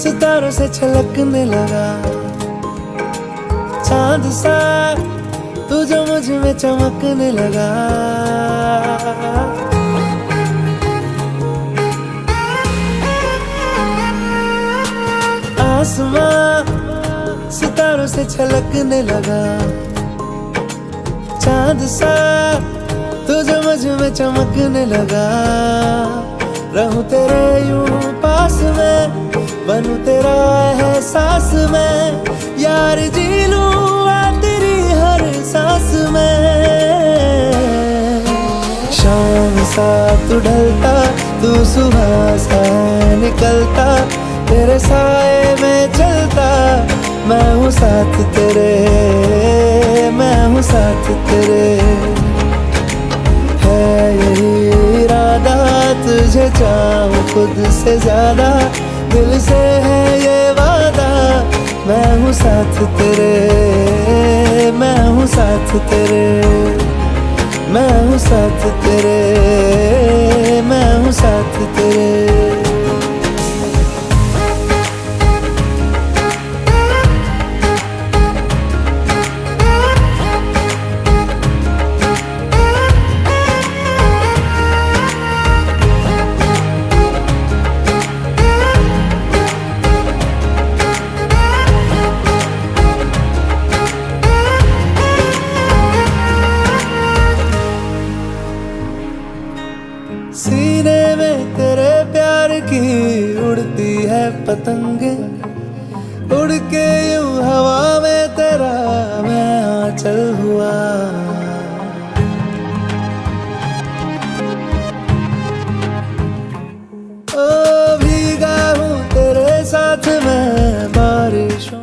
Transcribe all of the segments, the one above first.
सितारों से छलकने लगा चांद सा, तू जो मुझ में चमकने लगा। आसमां सितारों से छलकने लगा चांद सा, तू जो मुझ में चमकने लगा। रहूं तेरे यूं पास में, बनूं तेरा एहसास में, यार जी लूं तेरी हर सांस में। शाम सा तू ढलता, तू सुबह सा निकलता, तेरे साए में चलता, मैं हूँ साथ तेरे, मैं हूँ साथ तेरे। है यही इरादा, तुझे चाहूं खुद से ज्यादा, दिल से है ये वादा, मैं हूँ साथ तेरे, मैं हूँ साथ तेरे, मैं हूँ साथ तेरे, मैं हूँ साथ तेरे। सीने में तेरे प्यार की उड़ती है पतंगे, उड़ के यूं हवा में तेरा मैं आंचल हुआ। ओ भीगा हूँ तेरे साथ मैं बारिशों।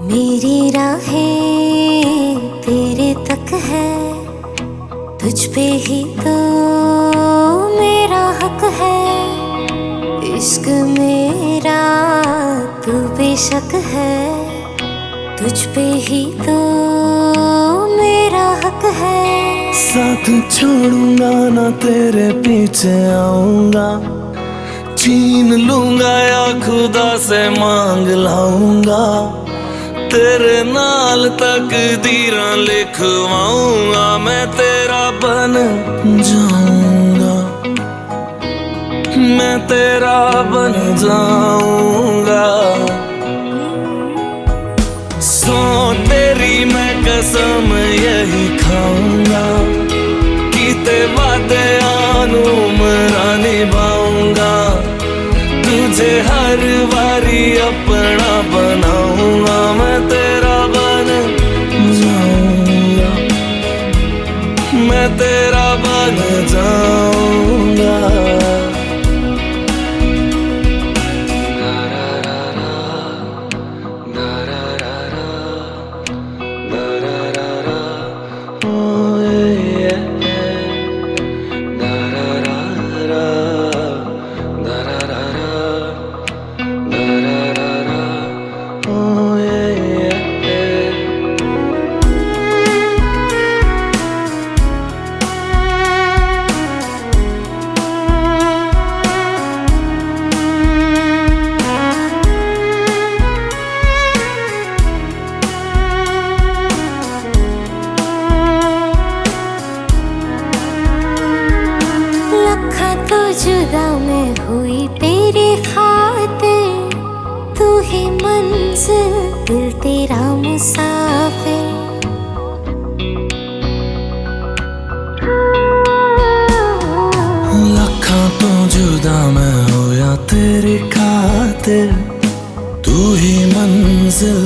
मेरी राहें तेरे तक है, तुझ पे ही तो मेरा हक है। इश्क मेरा तू बेशक है, तुझ पे ही तो मेरा हक है। साथ छोड़ूंगा ना तेरे पीछे आऊंगा, छीन लूंगा या खुदा से मांग लाऊंगा, तेरे नाल तकदीरां लिखवाऊंगा, मैं तेरा बन जाऊंगा, मैं तेरा बन जाऊंगा। सो तेरी मैं कसम यही खाऊंगा, कीते वादे आनू मरा निभाऊंगा, तुझे हर बारी अपना बनाऊंगा, मैं तेरा बन जाऊंगा, मैं तेरा बन जाऊंगा। जुदा मैं हुई तेरे खातिर, तू ही मंजिल दिल तेरा मुसाफिर। लखां तो जुदा मैं होया तेरी खातिर, तू ही मंजिल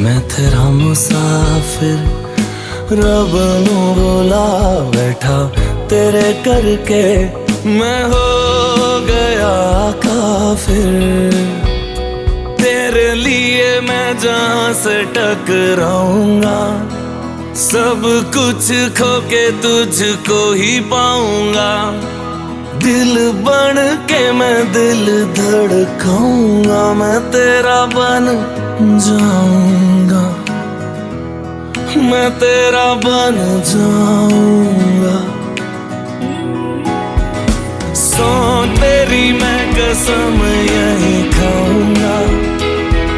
मैं तेरा मुसाफिर। रब नू बुला बैठा तेरे करके, मैं हो गया काफिर। तेरे लिए मैं जहाँ से टकराऊंगा, सब कुछ खो के तुझको ही पाऊंगा। दिल बन के मैं दिल धड़काऊंगा, मैं तेरा बन जाऊंगा, मैं तेरा बन जाऊंगा। सौ तेरी मैं कसम यही खाऊंगा,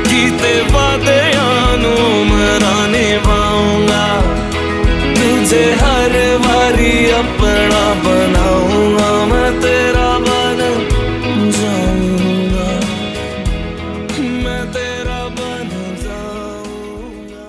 कीते वादे आनू मरा निभाऊंगा। तुझे हर बारी अपना बनाऊंगा, मैं तेरा बन जाऊंगा, मैं तेरा बन जाऊंगा।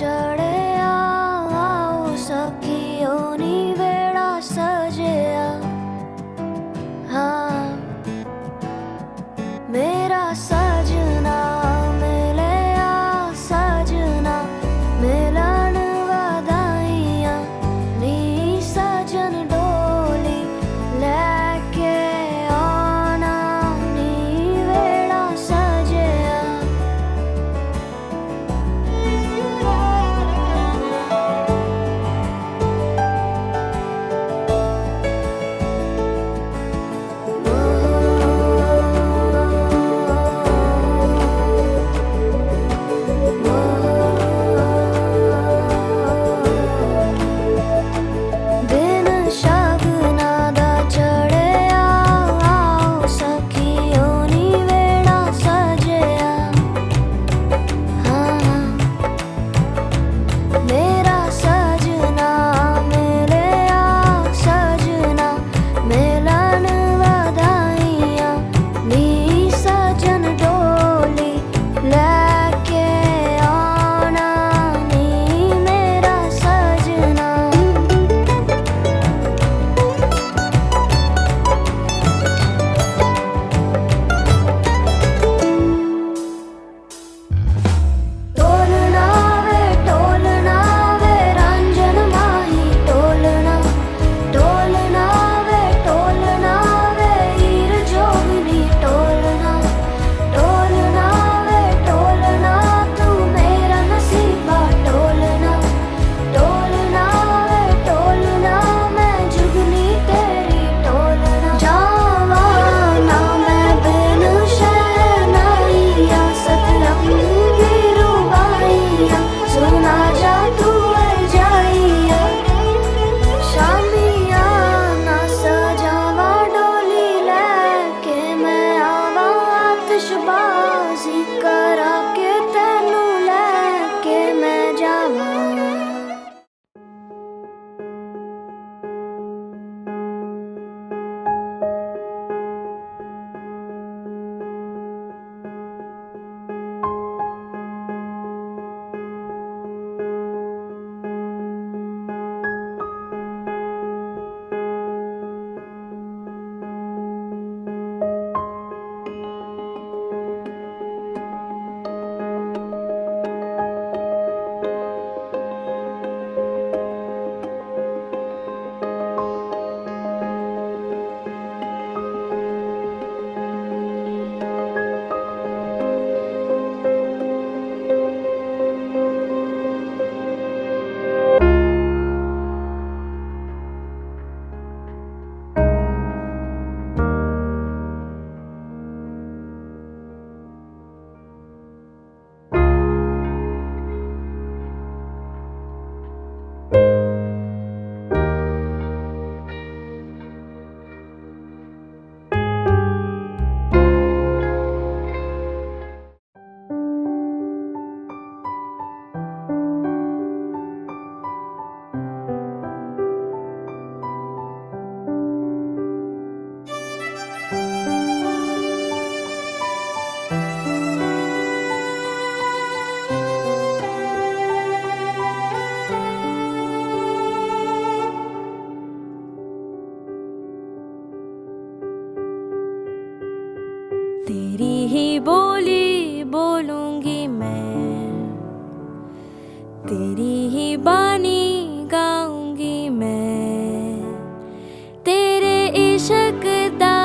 चढ़िया आओ सखियों नी वेड़ा सजिया हाँ मेरा सजना मिलिया सजना मिलन वधाइयां नी सजन डोली लेके आना नी वेड़ा सजिया दिन शगना दा चढ़िया आओ सखियों नी वेड़ा सजिया हाँ मेरा सजना मिलिया सजना मिलन वधाइयां नी सजन डोली लेके आना नी मेरा सजना टोलना वे रंजन माही टोलना वे हीर जोगनी टोलना तू मेरा नसीबा टोलना मैं जुगनी तेरी टोलना जावा ना मैं बिन शहनाइया सतरंगी रुबाइया सुना जा तू जाइया शामिया ना सजावा डोली लेके मैं आवा आतिशबाजी करा के तेनू लेके मैं जावा तेरी ही बोली बोलूंगी मैं तेरी ही बानी गाऊंगी मैं तेरे इश्क दा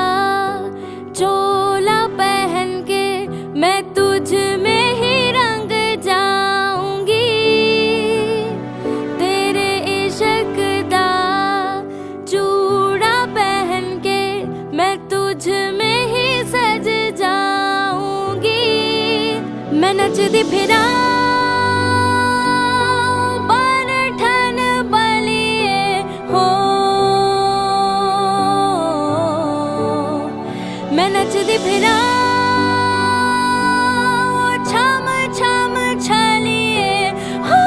चोला पहन के मैं तुझ में ही रंग जाऊंगी तेरे इश्क दा चूड़ा पहन के मैं तुझ में ही सज जाऊंगी मैं नचदी फिरा बन ठन बलिए हो मैं नचदी फिरा छम छम छलिए हो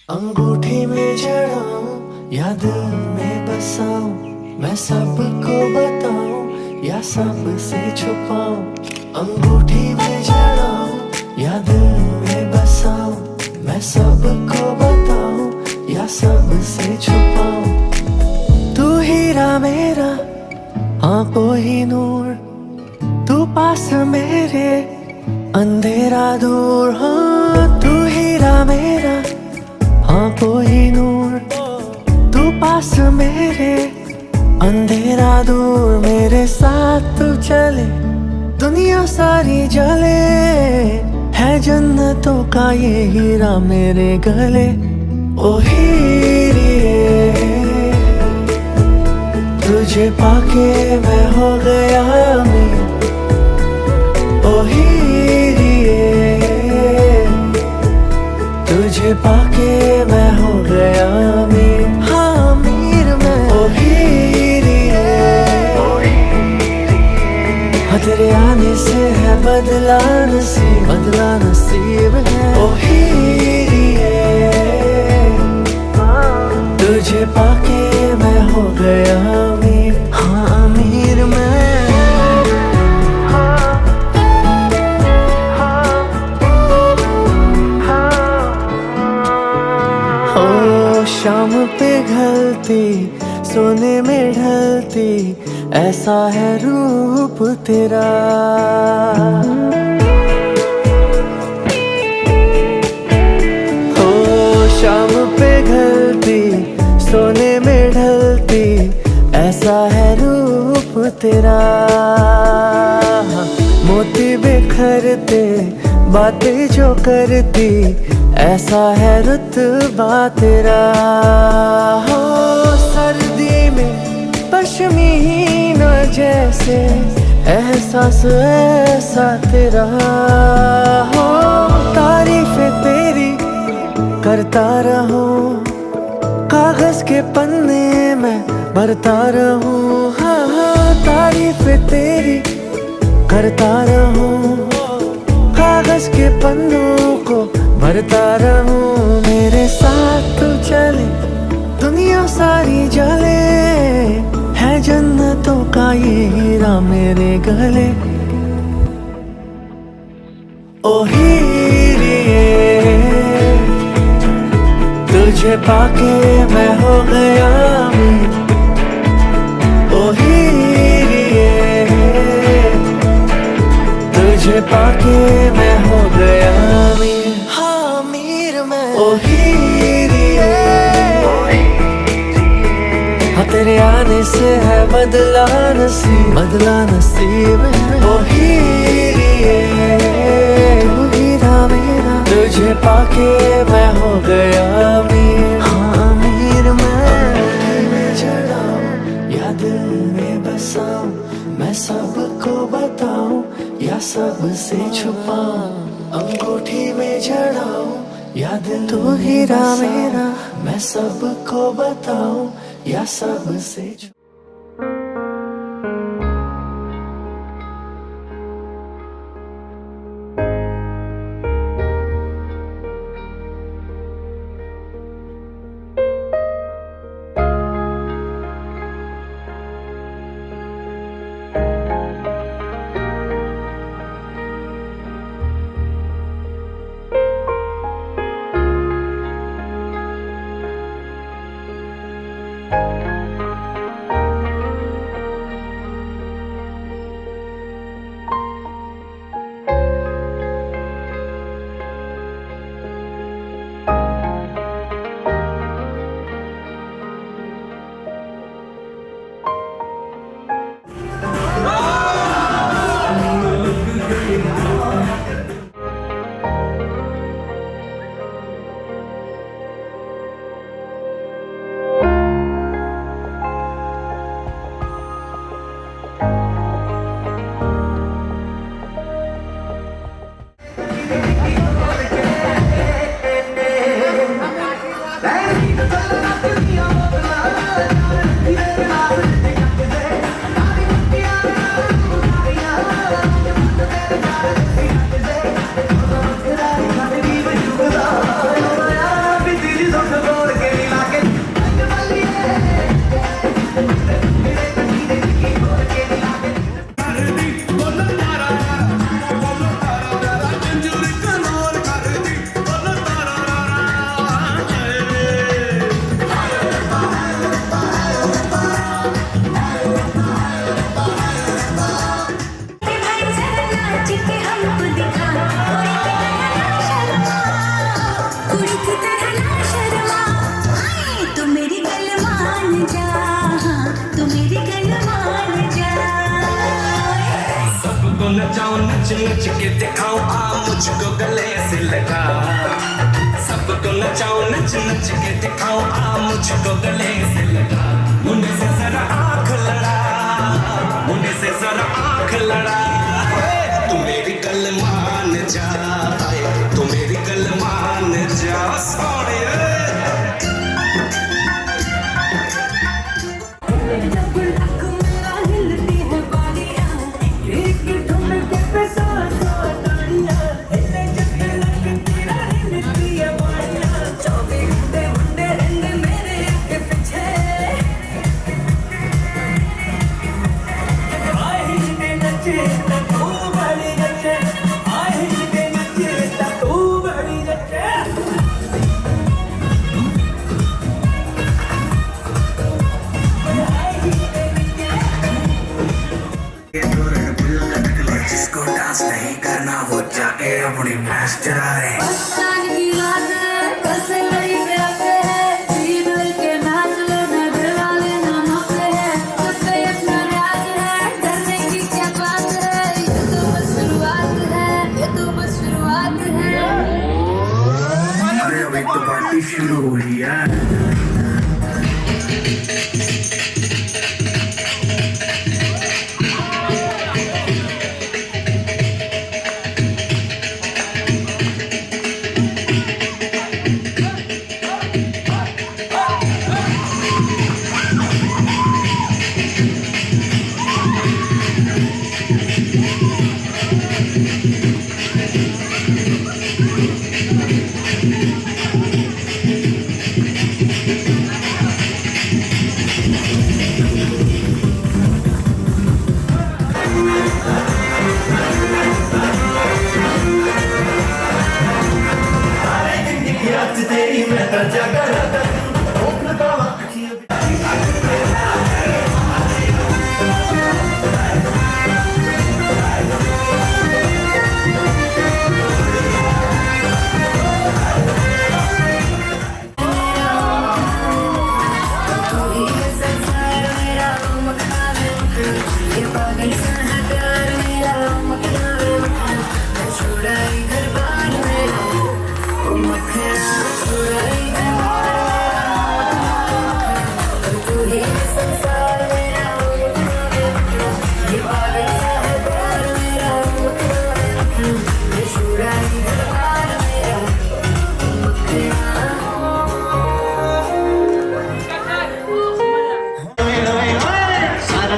अंगूठी में जड़ाऊं या दिल में बसाऊं, मैं सबको बताऊं या सबसे छुपाऊं। अंगूठी में जड़ाऊं या दिल में बसाऊं, मैं सबको बताऊं या सबसे छुपाऊं। तू हीरा मेरा आंखों ही नूर, तू पास मेरे अंधेरा दूर। हाँ तू हीरा मेरा आंखों ही नूर, तू पास मेरे अंधेरा दूर। मेरे साथ तू चले दुनिया सारी जले, है जन्नतों का ये हीरा मेरे गले। ओ हीरिए तुझे पाके मैं हो गया अमीर। ओ हीरिए तुझे पाके मैं हो गया अमीर। हाँ अमीर मैं। ओ हीरिए हाँ तेरे आने से है बदला नसीब है। ओ हीरिए तुझे पाके मैं हो गया अमीर। हाँ अमीर मैं। ओ शाम पे घलती सोने में ढलती, ऐसा है रूप तेरा। ओ शाम पे घलती सोने में ढलती, ऐसा है रूप तेरा। मोती बिखरते बातें जो करती, ऐसा है रुतबा तेरा। हो सर्दी में पश्मीना जैसे एहसास ऐसा तेरा। हो तारीफें तेरी करता रहूं, कागज के पन्ने में भरता रहूं। हाँ हाँ तारीफें तेरी करता रहूं, कागज के पन्नों को भरता रहूं। मेरे साथ तू चले दुनिया सारी जले, है जन्नतों का ये हीरा मेरे गले। ओ हीरिए तुझे पाके मैं हो गया अमीर। ओ हीरिए तुझे पाके मैं हो गया अमीर। हाँ अमीर मैं। ओ हीरिए हाँ तेरे आने से है बदला नसीब है। ओ हीरिए तू हीरा मेरा, तुझे पाके मैं हो गया अमीर। हाँ अमीर मैं जड़ाऊं या दिल में बसाऊं, मैं सबको बताऊं या सबसे छुपाऊं। अंगूठी में जड़ाऊं या दिल तू हीरा मेरा, मैं सबको बताऊं या सबसे नच नच के दिखाऊं आ मुझको गले से लगा सबको नचाऊं नच नच के दिखाऊं आ मुझको गले से लगा मुझे से जरा आंख लड़ा मुझे से जरा आंख लड़ा तू मेरी गल मान जा तू मेरी गल मान जा सोनिया जिसको डांस नहीं करना वो जाके अपनी भैंस चराए बस्तान की रात है कैसे गली पे आते हैं जी मिल के नाच लेना दिल वाले ना नाचते हैं सबसे अपना राज है डरने की क्या बात है ये तो बस शुरुआत है ये तो बस शुरुआत है अरे अभी तो पार्टी शुरू हुई है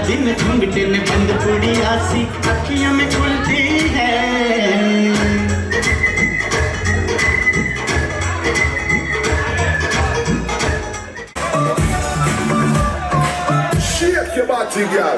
दिन घूंघटे में बंद पूरी आसी अखियों में खुलती है Shake your body, girl.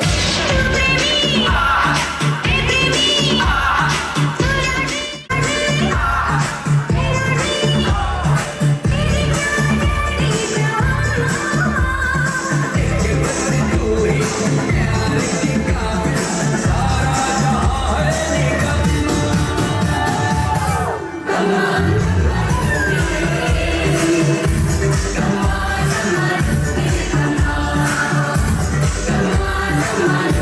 Come on.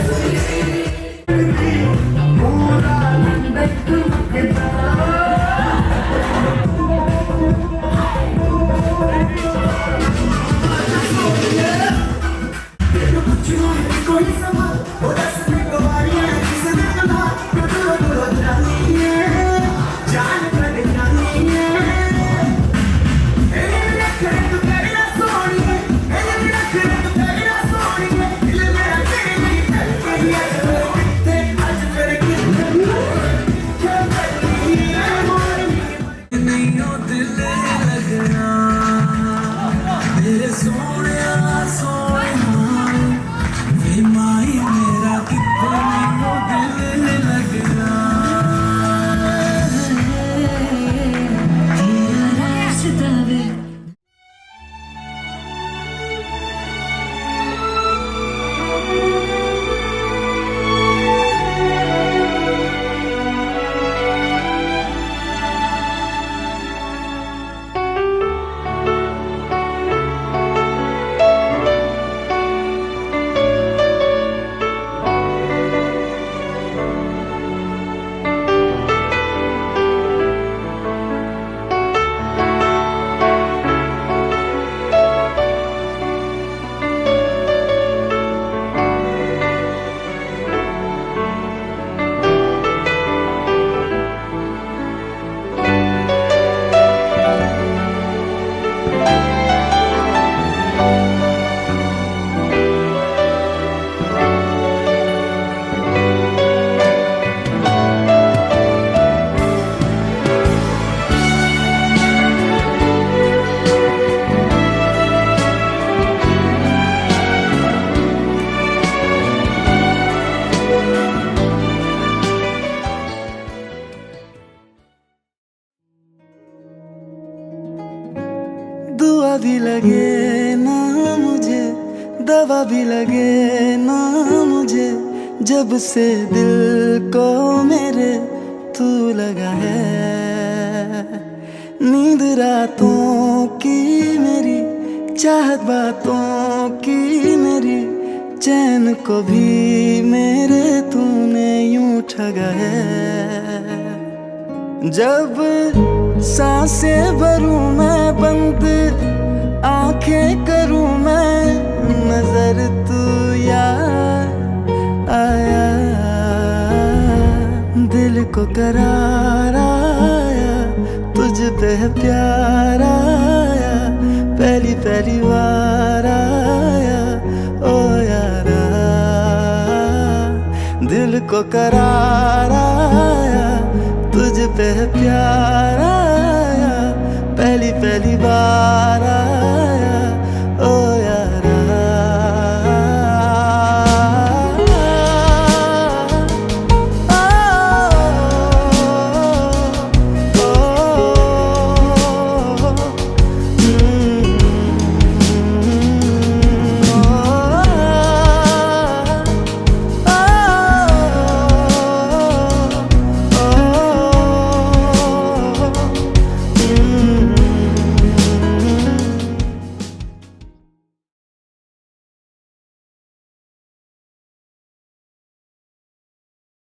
भी लगे ना मुझे, दवा भी लगे ना मुझे, जब से दिल को मेरे तू लगा है। नींद रातों की मेरी, चाहत बातों की मेरी, चैन को भी मेरे तूने यूं ठगा है। जब सांसें भरूं मैं बंद, आंखें करूं मैं, नजर तू याद आया। दिल को करार आया, तुझ पे प्यार आया, पहली पहली बार आया ओ यारा। दिल को करार आया, तुझ पे प्यार आया, पहली पहली बार